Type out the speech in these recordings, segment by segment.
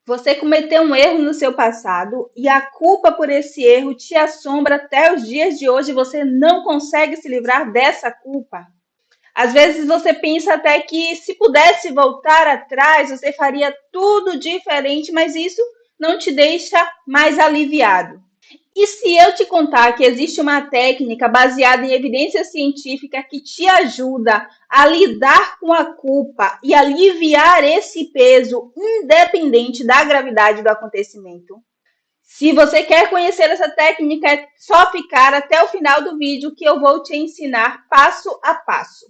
Você cometeu um erro no seu passado e a culpa por esse erro te assombra até os dias de hoje e você não consegue se livrar dessa culpa. Às vezes você pensa até que se pudesse voltar atrás, você faria tudo diferente, mas isso não te deixa mais aliviado. E se eu te contar que existe uma técnica baseada em evidência científica que te ajuda a lidar com a culpa e aliviar esse peso independente da gravidade do acontecimento? Se você quer conhecer essa técnica, é só ficar até o final do vídeo que eu vou te ensinar passo a passo.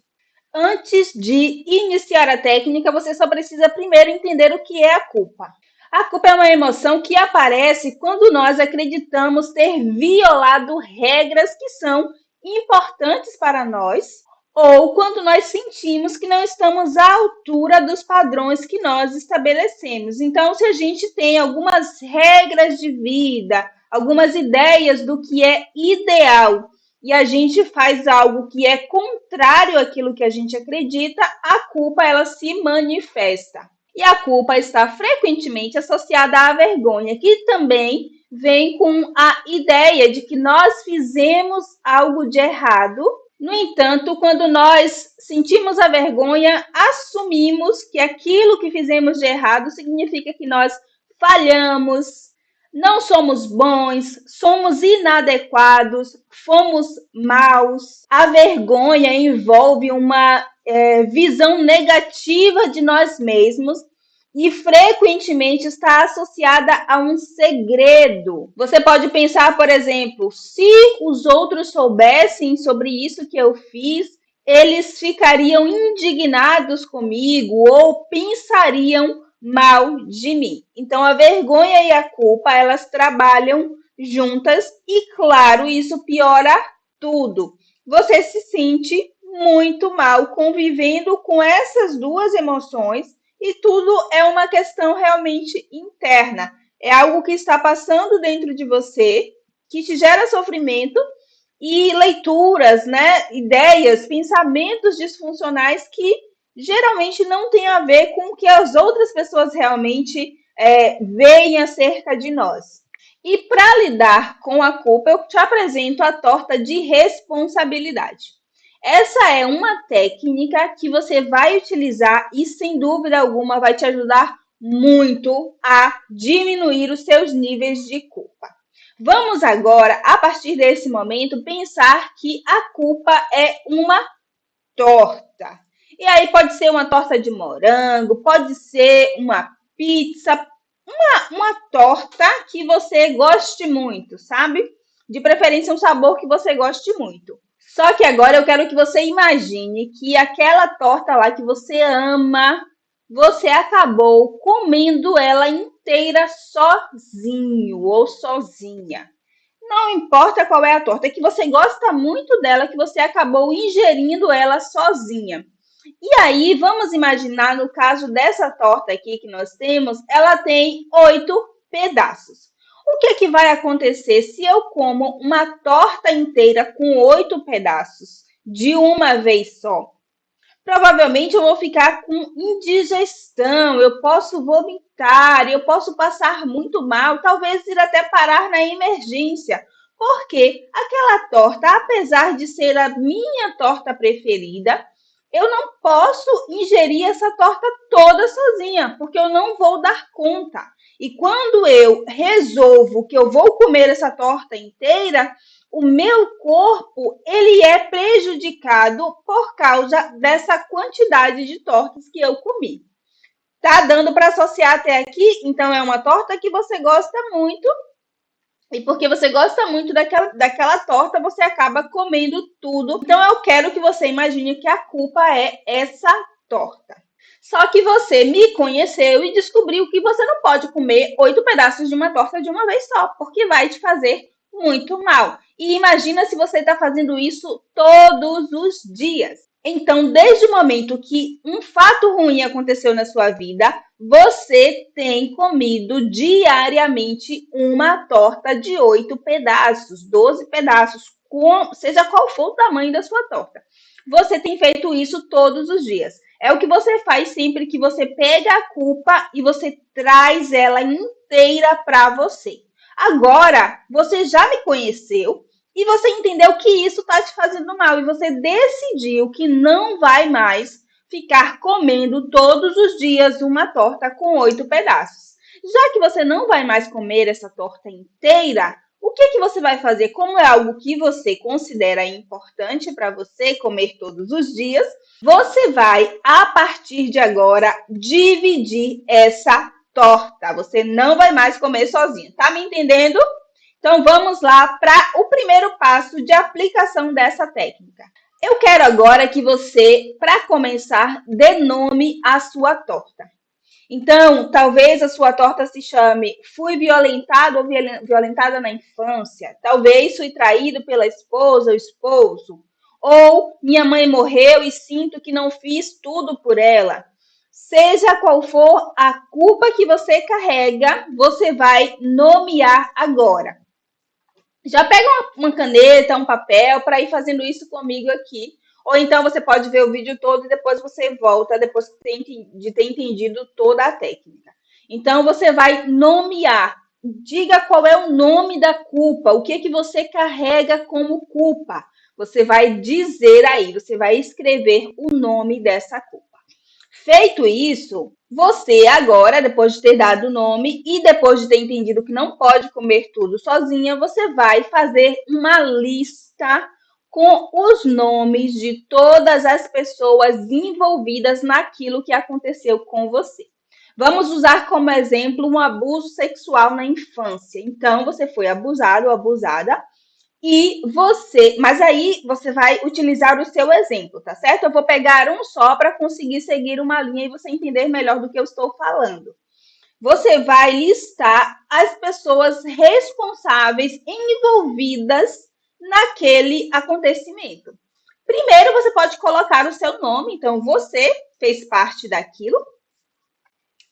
Antes de iniciar a técnica, você só precisa primeiro entender o que é a culpa. A culpa é uma emoção que aparece quando nós acreditamos ter violado regras que são importantes para nós, ou quando nós sentimos que não estamos à altura dos padrões que nós estabelecemos. Então, se a gente tem algumas regras de vida, algumas ideias do que é ideal, e a gente faz algo que é contrário àquilo que a gente acredita, a culpa ela se manifesta. E a culpa está frequentemente associada à vergonha, que também vem com a ideia de que nós fizemos algo de errado. No entanto, quando nós sentimos a vergonha, assumimos que aquilo que fizemos de errado significa que nós falhamos, não somos bons, somos inadequados, fomos maus. A vergonha envolve uma visão negativa de nós mesmos e frequentemente está associada a um segredo. Você pode pensar, por exemplo, se os outros soubessem sobre isso que eu fiz, eles ficariam indignados comigo ou pensariam mal de mim. Então, a vergonha e a culpa, elas trabalham juntas e, claro, isso piora tudo. Você se sente muito mal convivendo com essas duas emoções e tudo é uma questão realmente interna. É algo que está passando dentro de você, que te gera sofrimento e leituras, né, ideias, pensamentos disfuncionais que geralmente não tem a ver com o que as outras pessoas realmente veem acerca de nós. E para lidar com a culpa, eu te apresento a torta de responsabilidade. Essa é uma técnica que você vai utilizar e, sem dúvida alguma, vai te ajudar muito a diminuir os seus níveis de culpa. Vamos agora, a partir desse momento, pensar que a culpa é uma torta. E aí pode ser uma torta de morango, pode ser uma pizza, uma torta que você goste muito, sabe? De preferência um sabor que você goste muito. Só que agora eu quero que você imagine que aquela torta lá que você ama, você acabou comendo ela inteira sozinho ou sozinha. Não importa qual é a torta, é que você gosta muito dela, que você acabou ingerindo ela sozinha. E aí, vamos imaginar, no caso dessa torta aqui que nós temos, ela tem 8 pedaços. O que é que vai acontecer se eu como uma torta inteira com 8 pedaços de uma vez só? Provavelmente eu vou ficar com indigestão, eu posso vomitar, eu posso passar muito mal, talvez ir até parar na emergência. Porque aquela torta, apesar de ser a minha torta preferida, eu não posso ingerir essa torta toda sozinha, porque eu não vou dar conta. E quando eu resolvo que eu vou comer essa torta inteira, o meu corpo ele é prejudicado por causa dessa quantidade de tortas que eu comi. Tá dando para associar até aqui? Então é uma torta que você gosta muito e porque você gosta muito daquela torta, você acaba comendo tudo. Então eu quero que você imagine que a culpa é essa torta. Só que você me conheceu e descobriu que você não pode comer 8 pedaços de uma torta de uma vez só, porque vai te fazer muito mal. E imagina se você está fazendo isso todos os dias. Então, desde o momento que um fato ruim aconteceu na sua vida, você tem comido diariamente uma torta de 8 pedaços, 12 pedaços, seja qual for o tamanho da sua torta. Você tem feito isso todos os dias. É o que você faz sempre que você pega a culpa e você traz ela inteira para você. Agora, você já me conheceu e você entendeu que isso está te fazendo mal e você decidiu que não vai mais ficar comendo todos os dias uma torta com 8 pedaços. Já que você não vai mais comer essa torta inteira, o que você vai fazer? Como é algo que você considera importante para você comer todos os dias, você vai, a partir de agora, dividir essa torta. Você não vai mais comer sozinho. Tá me entendendo? Então, vamos lá para o primeiro passo de aplicação dessa técnica. Eu quero agora que você, para começar, dê nome à sua torta. Então, talvez a sua torta se chame Fui violentado ou violentada na infância. Talvez fui traído pela esposa ou esposo. Ou minha mãe morreu e sinto que não fiz tudo por ela. Seja qual for a culpa que você carrega, você vai nomear agora. Já pega uma caneta, um papel para ir fazendo isso comigo aqui. Ou então você pode ver o vídeo todo e depois você volta, depois de ter entendido toda a técnica. Então você vai nomear. Diga qual é o nome da culpa, o que você carrega como culpa. Você vai dizer aí, você vai escrever o nome dessa culpa. Feito isso, você agora, depois de ter dado o nome e depois de ter entendido que não pode comer tudo sozinha, você vai fazer uma lista com os nomes de todas as pessoas envolvidas naquilo que aconteceu com você. Vamos usar como exemplo um abuso sexual na infância. Então, você foi abusado ou abusada mas aí você vai utilizar o seu exemplo, tá certo? Eu vou pegar um só para conseguir seguir uma linha e você entender melhor do que eu estou falando. Você vai listar as pessoas responsáveis envolvidas naquele acontecimento. Primeiro, você pode colocar o seu nome, então você fez parte daquilo.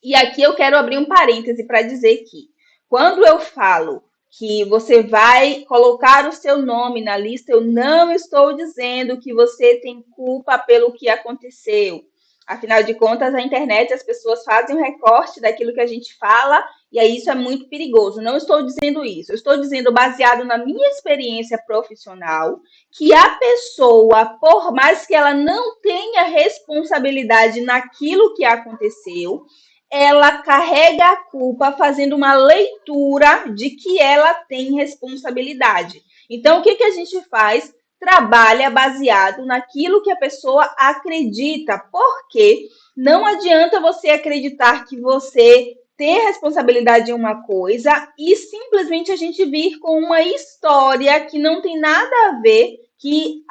E aqui eu quero abrir um parêntese para dizer que quando eu falo que você vai colocar o seu nome na lista, eu não estou dizendo que você tem culpa pelo que aconteceu. Afinal de contas, a internet, as pessoas fazem um recorte daquilo que a gente fala, e aí isso é muito perigoso. Não estou dizendo isso. Eu estou dizendo, baseado na minha experiência profissional, que a pessoa, por mais que ela não tenha responsabilidade naquilo que aconteceu, ela carrega a culpa fazendo uma leitura de que ela tem responsabilidade. Então, o que a gente faz? Trabalha baseado naquilo que a pessoa acredita, porque não adianta você acreditar que você tem responsabilidade em uma coisa e simplesmente a gente vir com uma história que não tem nada a ver, que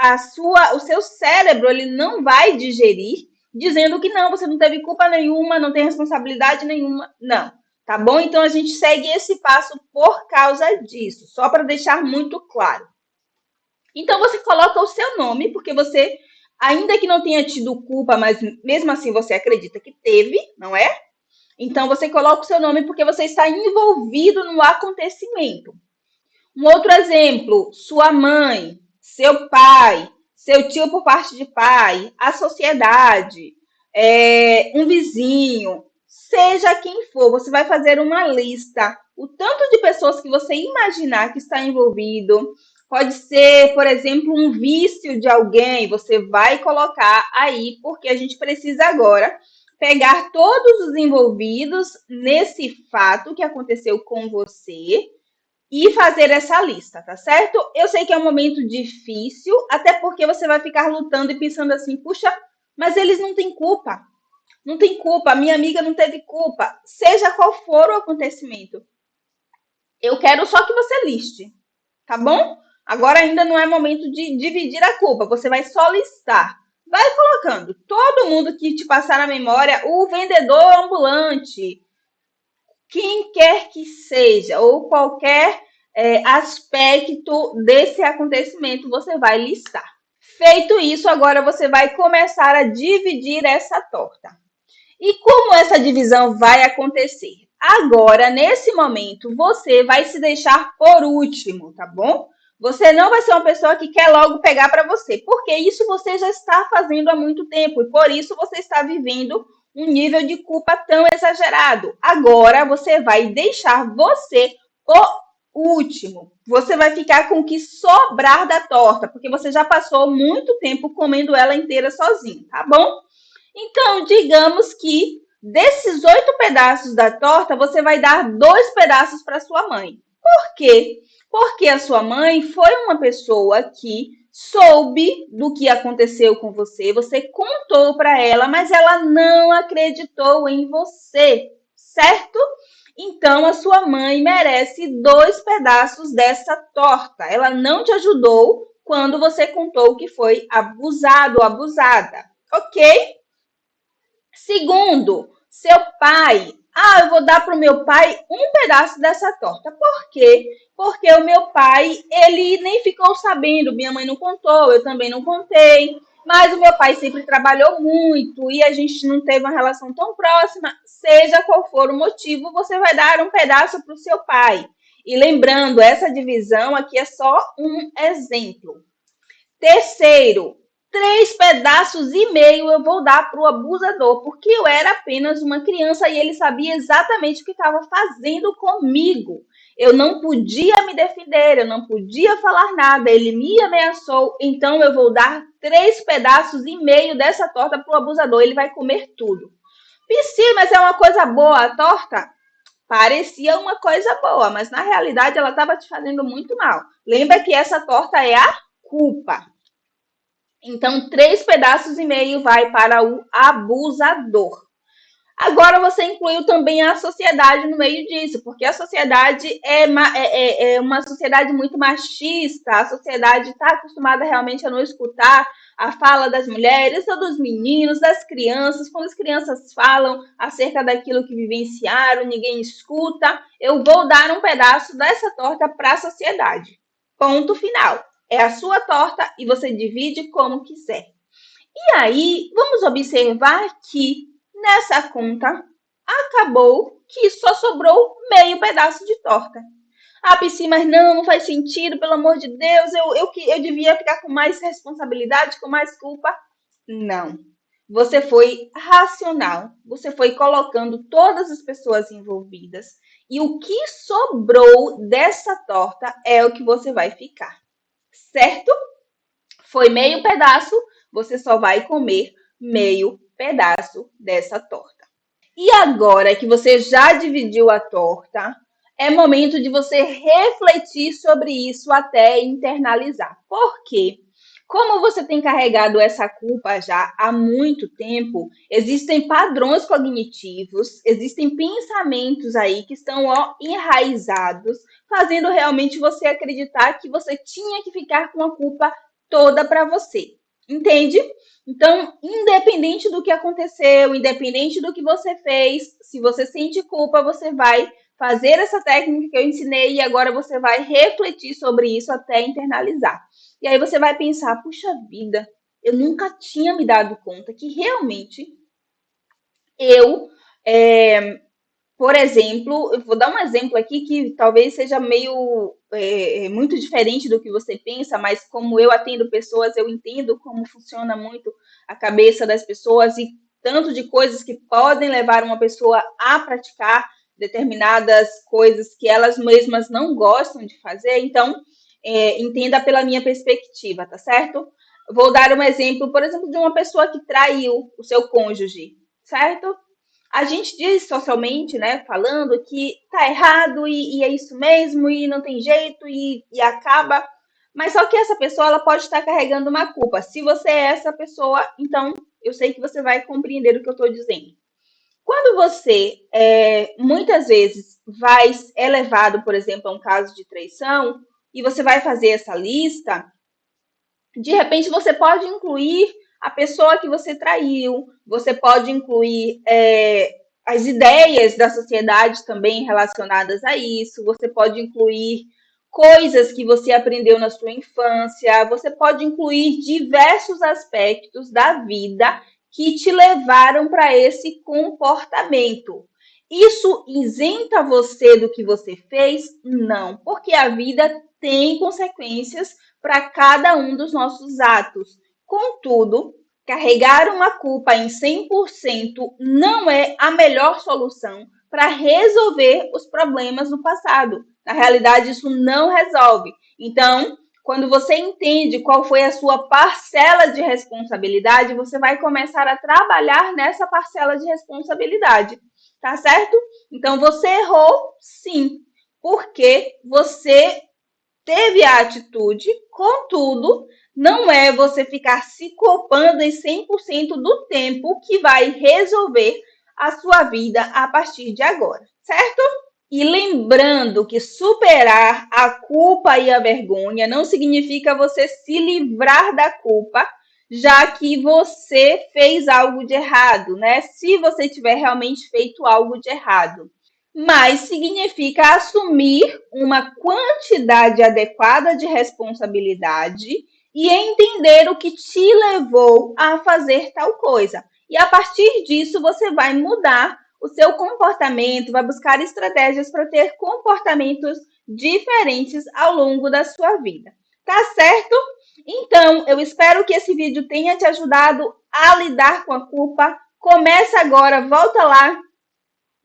o seu cérebro ele não vai digerir, dizendo que não, você não teve culpa nenhuma, não tem responsabilidade nenhuma. Não, tá bom? Então a gente segue esse passo por causa disso, só para deixar muito claro. Então você coloca o seu nome, porque você, ainda que não tenha tido culpa, mas mesmo assim você acredita que teve, não é? Então você coloca o seu nome porque você está envolvido no acontecimento. Um outro exemplo, sua mãe, seu pai, seu tio por parte de pai, a sociedade, um vizinho, seja quem for, você vai fazer uma lista. O tanto de pessoas que você imaginar que está envolvido, pode ser, por exemplo, um vício de alguém, você vai colocar aí, porque a gente precisa agora pegar todos os envolvidos nesse fato que aconteceu com você e fazer essa lista, tá certo? Eu sei que é um momento difícil, até porque você vai ficar lutando e pensando assim, puxa, mas eles não têm culpa. Não tem culpa, minha amiga não teve culpa. Seja qual for o acontecimento. Eu quero só que você liste, tá bom? Agora ainda não é momento de dividir a culpa, você vai só listar. Vai colocando todo mundo que te passar na memória, o vendedor ambulante, quem quer que seja, ou qualquer aspecto desse acontecimento, você vai listar. Feito isso, agora você vai começar a dividir essa torta. E como essa divisão vai acontecer? Agora, nesse momento, você vai se deixar por último, tá bom? Você não vai ser uma pessoa que quer logo pegar para você, porque isso você já está fazendo há muito tempo e por isso você está vivendo um nível de culpa tão exagerado. Agora você vai deixar você o último. Você vai ficar com o que sobrar da torta, porque você já passou muito tempo comendo ela inteira sozinho, tá bom? Então, digamos que desses 8 pedaços da torta, você vai dar 2 pedaços para sua mãe. Por quê? Porque a sua mãe foi uma pessoa que soube do que aconteceu com você, você contou para ela, mas ela não acreditou em você, certo? Então a sua mãe merece 2 pedaços dessa torta. Ela não te ajudou quando você contou que foi abusado ou abusada, ok? Segundo, seu pai. Ah, eu vou dar para o meu pai um pedaço dessa torta. Por quê? Porque o meu pai, ele nem ficou sabendo. Minha mãe não contou, eu também não contei. Mas o meu pai sempre trabalhou muito e a gente não teve uma relação tão próxima. Seja qual for o motivo, você vai dar um pedaço para o seu pai. E lembrando, essa divisão aqui é só um exemplo. Terceiro, 3,5 pedaços eu vou dar para o abusador, porque eu era apenas uma criança e ele sabia exatamente o que estava fazendo comigo. Eu não podia me defender, eu não podia falar nada, ele me ameaçou, então eu vou dar 3,5 pedaços dessa torta para o abusador, ele vai comer tudo. Psi, mas é uma coisa boa a torta? Parecia uma coisa boa, mas na realidade ela estava te fazendo muito mal. Lembra que essa torta é a culpa. Então, 3,5 pedaços vai para o abusador. Agora você incluiu também a sociedade no meio disso, porque a sociedade é uma sociedade muito machista, a sociedade está acostumada realmente a não escutar a fala das mulheres ou dos meninos, das crianças. Quando as crianças falam acerca daquilo que vivenciaram, ninguém escuta. Eu vou dar um pedaço dessa torta para a sociedade. Ponto final. É a sua torta e você divide como quiser. E aí, vamos observar que nessa conta acabou que só sobrou meio pedaço de torta. Ah, Psy, mas não faz sentido, pelo amor de Deus, eu devia ficar com mais responsabilidade, com mais culpa. Não. Você foi racional, você foi colocando todas as pessoas envolvidas e o que sobrou dessa torta é o que você vai ficar, certo? Foi meio pedaço, você só vai comer meio pedaço dessa torta. E agora que você já dividiu a torta, é momento de você refletir sobre isso até internalizar. Por quê? Como você tem carregado essa culpa já há muito tempo, existem padrões cognitivos, existem pensamentos aí que estão enraizados, fazendo realmente você acreditar que você tinha que ficar com a culpa toda para você. Entende? Então, independente do que aconteceu, independente do que você fez, se você sente culpa, você vai fazer essa técnica que eu ensinei e agora você vai refletir sobre isso até internalizar. E aí você vai pensar, puxa vida, eu nunca tinha me dado conta que realmente eu, por exemplo, eu vou dar um exemplo aqui que talvez seja meio muito diferente do que você pensa, mas como eu atendo pessoas, eu entendo como funciona muito a cabeça das pessoas e tanto de coisas que podem levar uma pessoa a praticar determinadas coisas que elas mesmas não gostam de fazer. Então, entenda pela minha perspectiva, tá certo? Vou dar um exemplo, por exemplo, de uma pessoa que traiu o seu cônjuge, certo? A gente diz socialmente, né, falando que tá errado e é isso mesmo e não tem jeito e acaba. Mas só que essa pessoa ela pode estar carregando uma culpa. Se você é essa pessoa, então eu sei que você vai compreender o que eu estou dizendo. Quando você muitas vezes é levado, por exemplo, a um caso de traição e você vai fazer essa lista, de repente você pode incluir a pessoa que você traiu, você pode incluir as ideias da sociedade também relacionadas a isso, você pode incluir coisas que você aprendeu na sua infância, você pode incluir diversos aspectos da vida que te levaram para esse comportamento. Isso isenta você do que você fez? Não, porque a vida tem consequências para cada um dos nossos atos. Contudo, carregar uma culpa em 100% não é a melhor solução para resolver os problemas do passado. Na realidade, isso não resolve. Então, quando você entende qual foi a sua parcela de responsabilidade, você vai começar a trabalhar nessa parcela de responsabilidade. Tá certo? Então você errou, sim, porque você teve a atitude, contudo, não é você ficar se culpando em 100% do tempo que vai resolver a sua vida a partir de agora, certo? E lembrando que superar a culpa e a vergonha não significa você se livrar da culpa, já que você fez algo de errado, né? Se você tiver realmente feito algo de errado. Mas significa assumir uma quantidade adequada de responsabilidade e entender o que te levou a fazer tal coisa. E a partir disso, você vai mudar o seu comportamento, vai buscar estratégias para ter comportamentos diferentes ao longo da sua vida. Tá certo? Então, eu espero que esse vídeo tenha te ajudado a lidar com a culpa. Começa agora, volta lá,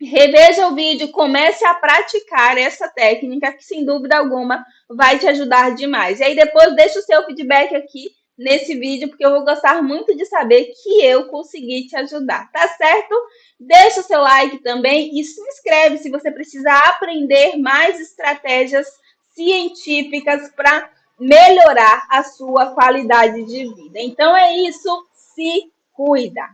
reveja o vídeo, comece a praticar essa técnica que, sem dúvida alguma, vai te ajudar demais. E aí depois deixa o seu feedback aqui nesse vídeo, porque eu vou gostar muito de saber que eu consegui te ajudar, tá certo? Deixa o seu like também e se inscreve se você precisa aprender mais estratégias científicas para melhorar a sua qualidade de vida. Então é isso, se cuida!